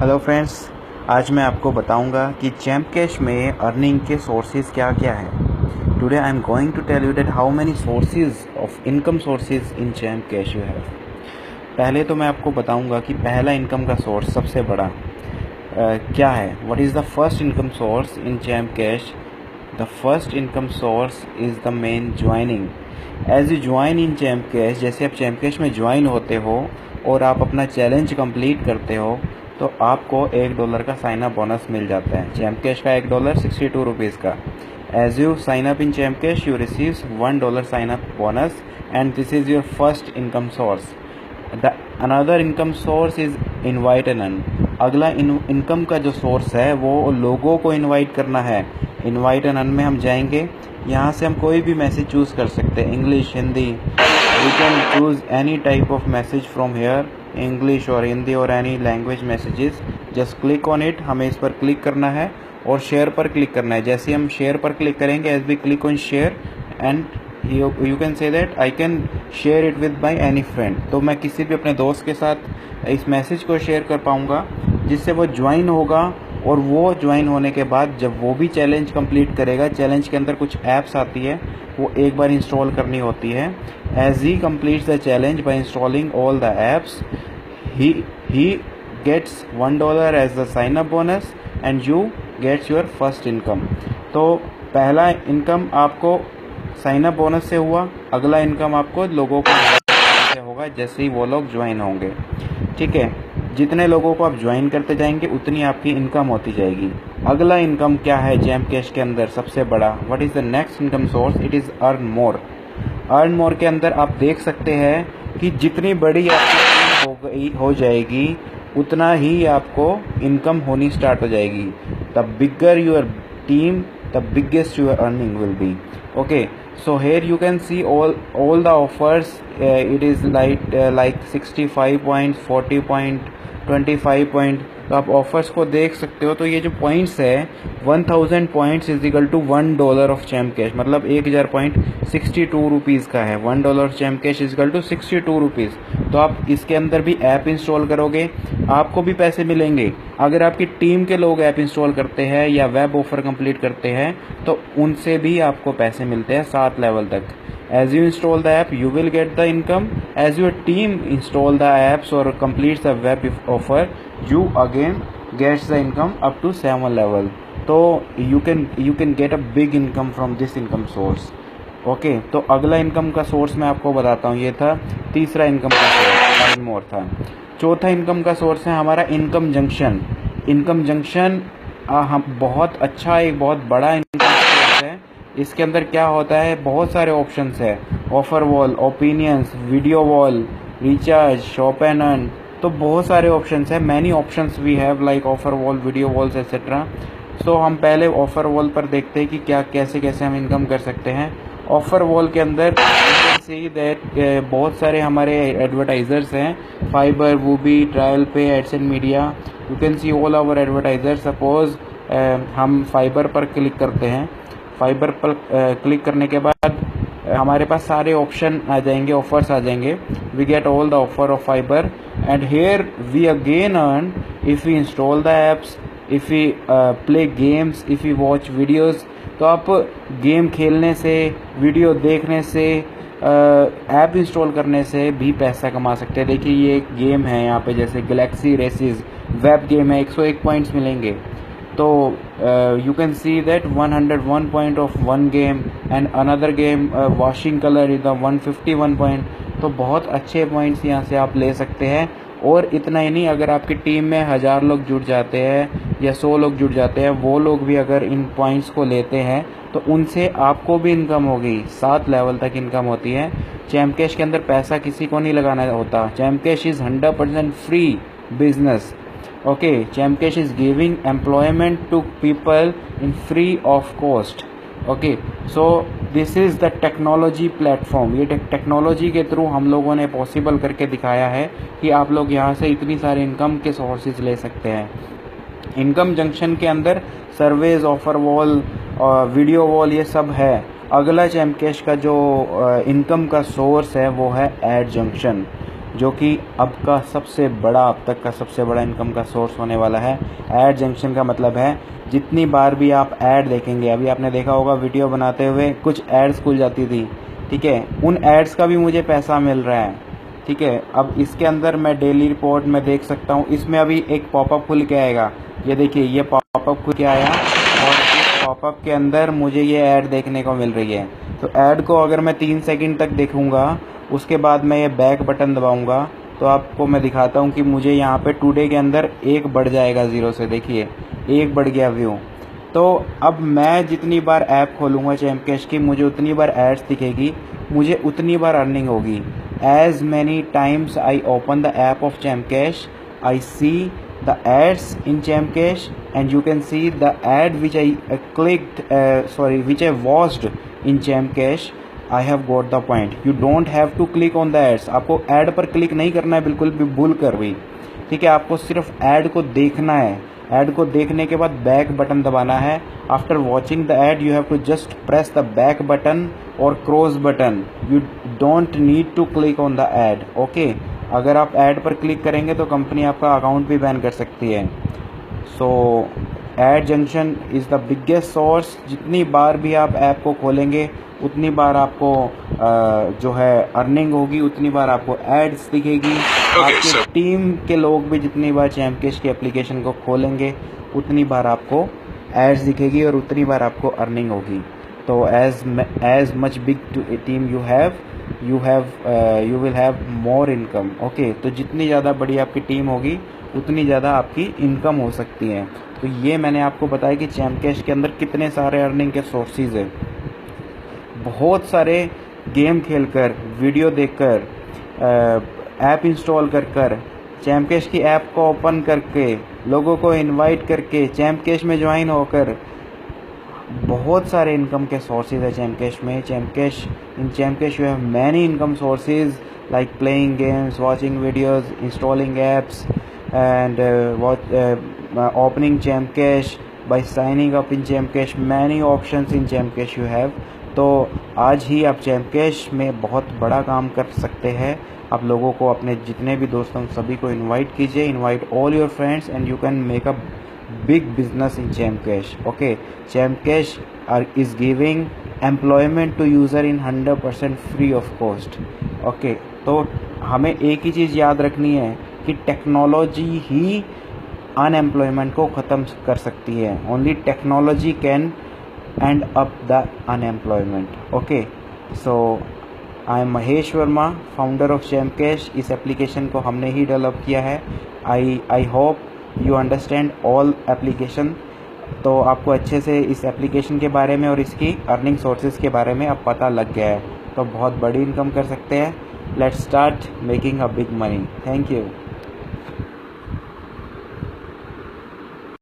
Hello friends, आज मैं आपको बताऊंगा कि चैम्प कैश में अर्निंग के सोर्सेज क्या क्या है। Today I am going to tell you that how many sources of income sources in Champ Cash you have. पहले तो मैं आपको बताऊंगा कि पहला इनकम का सोर्स सबसे बड़ा क्या है। What is the first income source in Champ Cash? The first income source is the main joining. As you join in Champ Cash, जैसे आप चैम्प कैश में ज्वाइन होते हो और आप अपना चैलेंज कंप्लीट करते हो तो आपको $1 का साइन अप बोनस मिल जाता है। चैम्प कैश का $1 62 रुपीज़ का। As you sign up in Champ Cash you receives $1 sign up bonus and this is your first income source. The another income source is invite and earn. अगला income का जो source है वो लोगों को invite करना है। इनवाइट एंड अर्न में हम जाएंगे, यहाँ से हम कोई भी मैसेज चूज़ कर सकते हैं, English, Hindi. We can choose any type of message from here, English और हिंदी और any language messages. Just click on it, हमें इस पर क्लिक करना है और शेयर पर क्लिक करना है। जैसे हम शेयर पर क्लिक करेंगे, as we click on share and you can say that I can share it with my any friend. तो मैं किसी भी अपने दोस्त के साथ इस मैसेज को शेयर कर पाऊँगा, जिससे वो ज्वाइन होगा। और वो ज्वाइन होने के बाद जब वो भी चैलेंज कंप्लीट करेगा, चैलेंज के अंदर कुछ ऐप्स आती है, वो एक बार इंस्टॉल करनी होती है। As he completes the challenge by installing all the apps, he gets $1 as the sign up bonus and you gets your first income। तो पहला इनकम आपको साइन अप बोनस से हुआ, अगला इनकम आपको लोगों को से होगा जैसे ही वो लोग ज्वाइन होंगे। ठीक है, जितने लोगों को आप ज्वाइन करते जाएंगे उतनी आपकी इनकम होती जाएगी। अगला इनकम क्या है चैम्प कैश के अंदर सबसे बड़ा? What is the next income source? It is earn more. Earn more के अंदर आप देख सकते हैं कि जितनी बड़ी आपकी टीम हो जाएगी उतना ही आपको इनकम होनी स्टार्ट हो जाएगी। The bigger your team, the biggest your earning will be. Okay, so here you can see all the offers। It is like 65 points, 40 point, 25 point। तो आप ऑफर्स को देख सकते हो। तो ये जो पॉइंट्स है 1000 points is equal to $1 of Champ Cash, मतलब 1000 पॉइंट 62 रुपीज़ का है। $1 of Champ Cash is equal to 62 rupees. तो आप इसके अंदर भी ऐप इंस्टॉल करोगे, आपको भी पैसे मिलेंगे। अगर आपकी टीम के लोग ऐप इंस्टॉल करते हैं या वेब ऑफर कंप्लीट करते हैं तो उनसे भी आपको पैसे मिलते हैं 7 लेवल तक। As you install the app, you will get the income. As your team install the apps or completes the web offer, you again gets the income up to 7 level. तो you can get a big income from this income source. Okay, तो अगला income का source मैं आपको बताता हूँ। ये था तीसरा इनकम का सोर्स, अर्न मोर था। चौथा इनकम का सोर्स है हमारा इनकम जंक्शन। इनकम जंक्शन हम बहुत अच्छा, एक बहुत बड़ा इनकम सोर्स है। इसके अंदर क्या होता है, बहुत सारे ऑप्शंस है। Offer wall, opinions, video wall, recharge, shop and earn. तो बहुत सारे ऑप्शंस है। Many options we have like offer wall, video walls etcetera. So हम पहले ऑफर वॉल पर देखते हैं कि क्या कैसे कैसे हम इनकम कर सकते हैं। ऑफर वॉल के अंदर सी दैट बहुत सारे हमारे एडवर्टाइजर्स हैं, Fiverr, Woobi, trial pay, ads and media. You can see all our advertiser. Suppose हम फाइबर पर क्लिक करते हैं। फाइबर पर क्लिक करने के बाद हमारे पास सारे ऑप्शन आ जाएंगे, ऑफर्स आ जाएंगे। We get all the offer of Fiverr and here we again earn if we install the apps, if we play games, if we watch videos. तो आप गेम खेलने से, वीडियो देखने से, ऐप इंस्टॉल करने से भी पैसा कमा सकते हैं। देखिए ये एक गेम है यहाँ पे, जैसे गैलेक्सी रेसिस वेब गेम है, 101 पॉइंट्स मिलेंगे। तो you can see that 101 point of one game and another game washing colour is the 151 point. तो बहुत अच्छे पॉइंट्स यहाँ से आप ले सकते हैं। और इतना ही नहीं, अगर आपकी टीम में 1000 लोग जुड़ जाते हैं या 100 लोग जुड़ जाते हैं, वो लोग भी अगर इन पॉइंट्स को लेते हैं तो उनसे आपको भी इनकम होगी। 7 लेवल तक इनकम होती है। चैम्प कैश के अंदर पैसा किसी को नहीं लगाना होता। Champ Cash is 100% free business. Okay, Champ Cash is giving employment to people in free of cost. Okay, so this is the technology platform. ये टेक्नोलॉजी के थ्रू हम लोगों ने पॉसिबल करके दिखाया है कि आप लोग यहाँ से इतनी सारे इनकम के सोर्सेज ले सकते हैं। इनकम जंक्शन के अंदर surveys, offer wall, video wall, ये सब है। अगला चैम्प कैश का जो इनकम का सोर्स है वो है एड जंक्शन। जो कि अब तक का सबसे बड़ा इनकम का सोर्स होने वाला है। ऐड जंक्शन का मतलब है जितनी बार भी आप ऐड देखेंगे, अभी आपने देखा होगा वीडियो बनाते हुए कुछ एड्स खुल जाती थी, ठीक है, उन एड्स का भी मुझे पैसा मिल रहा है, ठीक है। अब इसके अंदर मैं डेली रिपोर्ट में देख सकता हूँ, इसमें अभी एक पॉपअप खुल के आएगा, ये देखिए ये पॉपअप खुल के आया और इस पॉपअप के अंदर मुझे ये ऐड देखने को मिल रही है। तो ऐड को अगर मैं 3 सेकंड तक देखूंगा, उसके बाद मैं ये बैक बटन दबाऊंगा तो आपको मैं दिखाता हूँ कि मुझे यहाँ पे टुडे के अंदर 1 बढ़ जाएगा 0 से, देखिए 1 बढ़ गया व्यू। तो अब मैं जितनी बार ऐप खोलूँगा चैम्प कैश की, मुझे उतनी बार एड्स दिखेगी, मुझे उतनी बार अर्निंग होगी। As many times I open the app of Champ Cash, I see the ads in Chamcash and you can see the ad which I which I watched in Chamcash. I have got the point. You don't have to click on the ads. आपको ad पर click नहीं करना है, बिल्कुल भी भूल कर भी, ठीक है। आपको सिर्फ ad को देखना है, ad को देखने के बाद बैक बटन दबाना है। After watching the ad you have to just press the back button और cross button, you don't need to click on the ad, okay. अगर आप ऐड पर क्लिक करेंगे तो कंपनी आपका अकाउंट भी बैन कर सकती है। सो add junction is the biggest source. जितनी बार भी आप ऐप को खोलेंगे उतनी बार आपको जो है अर्निंग होगी, उतनी बार आपको एड्स दिखेगी। आपकी टीम के लोग भी जितनी बार चैम्प कैश की एप्लीकेशन को खोलेंगे उतनी बार आपको एड्स दिखेगी और उतनी बार आपको अर्निंग होगी। तो as much big team you will have more income, okay. तो जितनी ज़्यादा बड़ी आपकी टीम होगी उतनी ज़्यादा आपकी इनकम हो सकती है। तो ये मैंने आपको बताया कि चैम्प कैश के अंदर कितने सारे अर्निंग के सोर्सेज है। बहुत सारे गेम खेलकर, वीडियो देखकर, ऐप इंस्टॉल कर चैम्प कैश की ऐप को ओपन करके, लोगों को इनवाइट करके, चैम्प कैश में ज्वाइन होकर बहुत सारे इनकम के सोर्सेज है चैम्प कैश में। In Champ Cash you have many income sources like playing games, watching videos, installing apps and opening Champ Cash, by signing up in Champ Cash, many options in Champ Cash you have. तो आज ही आप champ Cash में बहुत बड़ा काम कर सकते हैं। आप लोगों को, अपने जितने भी दोस्तों सभी को इनवाइट कीजिए, invite all your friends and you can make a big business in Chamcash, okay। Chamcash is giving employment to user in 100% free of cost, okay। तो हमें एक ही चीज़ याद रखनी है कि टेक्नोलॉजी ही अनएम्प्लॉयमेंट को ख़त्म कर सकती है। Only technology can and up the unemployment, okay. So I am Mahesh Verma, founder of Chamcash। इस एप्लीकेशन को हमने ही डेवलप किया है। I hope you understand all application. तो आपको अच्छे से इस एप्लीकेशन के बारे में और इसकी अर्निंग सोर्सेज के बारे में अब पता लग गया है, तो बहुत बड़ी इनकम कर सकते हैं। Let's start making a big money. Thank you.